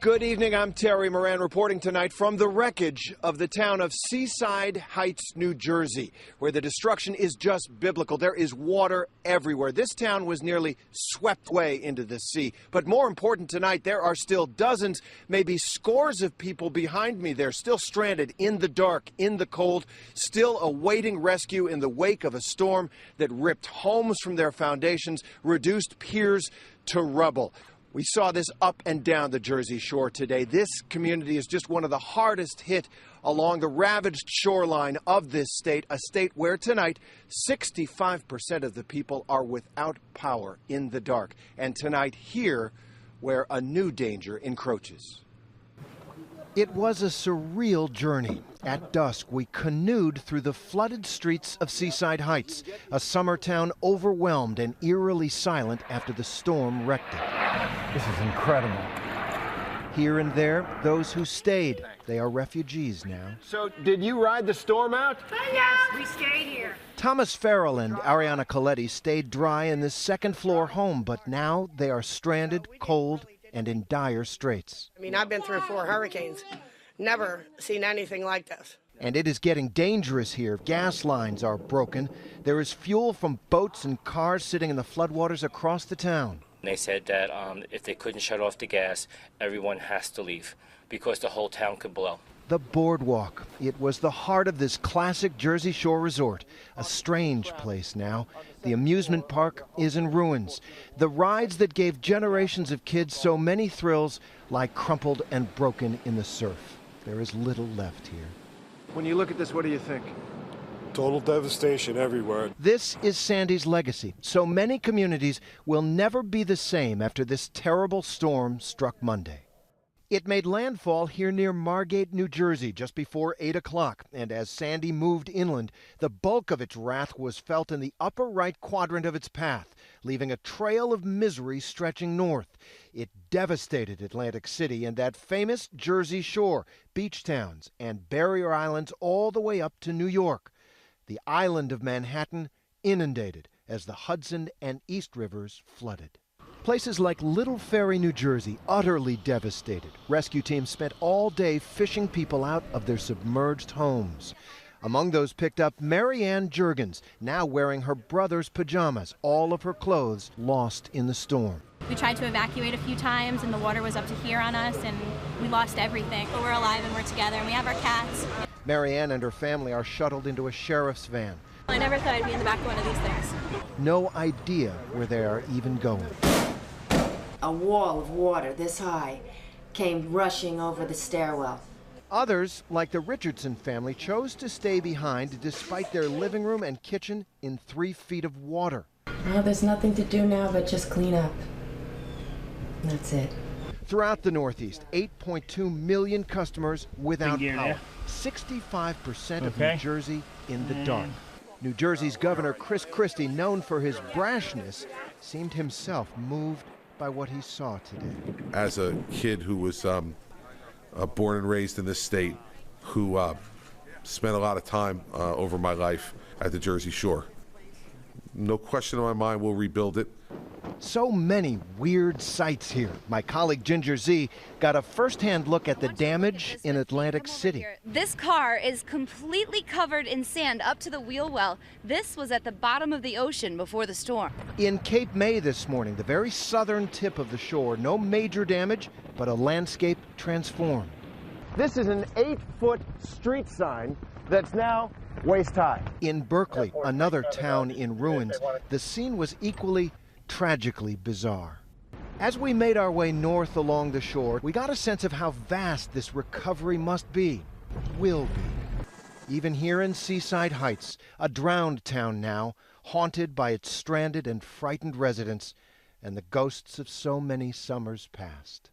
Good evening, I'm Terry Moran reporting tonight from the wreckage of the town of Seaside Heights, New Jersey, where the destruction is just biblical. There is water everywhere. This town was nearly swept away into the sea. But more important tonight, there are still dozens, maybe scores of people behind me. They're still stranded in the dark, in the cold, still awaiting rescue in the wake of a storm that ripped homes from their foundations, reduced piers to rubble. We saw this up and down the Jersey Shore today. This community is just one of the hardest hit along the ravaged shoreline of this state, a state where tonight 65% of the people are without power in the dark. And tonight here, where a new danger encroaches. It was a surreal journey. At dusk, we canoed through the flooded streets of Seaside Heights, a summer town overwhelmed and eerily silent after the storm wrecked it. This is incredible. Here and there, those who stayed. They are refugees now. So, did you ride the storm out? Yes, we stayed here. Thomas Farrell and Ariana Coletti stayed dry in this second-floor home, but now they are stranded, cold, and in dire straits. I mean, I've been through 4 hurricanes. Never seen anything like this. And it is getting dangerous here. Gas lines are broken. There is fuel from boats and cars sitting in the floodwaters across the town. They said that if they couldn't shut off the gas, everyone has to leave because the whole town could blow. The boardwalk. It was the heart of this classic Jersey Shore resort. A strange place now. The amusement park is in ruins. The rides that gave generations of kids so many thrills lie crumpled and broken in the surf. There is little left here. When you look at this, what do you think? Total devastation everywhere. This is Sandy's legacy. So many communities will never be the same after this terrible storm struck Monday. It made landfall here near Margate, New Jersey, just before 8 o'clock. And as Sandy moved inland, the bulk of its wrath was felt in the upper right quadrant of its path, leaving a trail of misery stretching north. It devastated Atlantic City and that famous Jersey Shore, beach towns, and barrier islands all the way up to New York. The island of Manhattan inundated as the Hudson and East Rivers flooded. Places like Little Ferry, New Jersey, utterly devastated. Rescue teams spent all day fishing people out of their submerged homes. Among those picked up Marianne Juergens, now wearing her brother's pajamas, all of her clothes lost in the storm. We tried to evacuate a few times and the water was up to here on us and we lost everything. But we're alive and we're together and we have our cats. Marianne and her family are shuttled into a sheriff's van. I never thought I'd be in the back of one of these things. No idea where they are even going. A wall of water this high came rushing over the stairwell. Others, like the Richardson family, chose to stay behind despite their living room and kitchen in 3 feet of water. Well, there's nothing to do now but just clean up. That's it. Throughout the Northeast, 8.2 million customers without power. 65% of New Jersey in the dark. New Jersey's Governor Chris Christie, known for his brashness, seemed himself moved by what he saw today. As a kid who was born and raised in this state, who spent a lot of time over my life at the Jersey Shore, no question in my mind we'll rebuild it. So many weird sights here. My colleague Ginger Z got a first-hand look at the damage in Atlantic City. This car is completely covered in sand up to the wheel well. This was at the bottom of the ocean before the storm. In Cape May this morning, the very southern tip of the shore, no major damage, but a landscape transformed. This is an 8-foot street sign that's now waist high. In Berkeley, another town in ruins, the scene was equally tragically bizarre. As we made our way north along the shore, we got a sense of how vast this recovery must be, will be. Even here in Seaside Heights, a drowned town now, haunted by its stranded and frightened residents and the ghosts of so many summers past.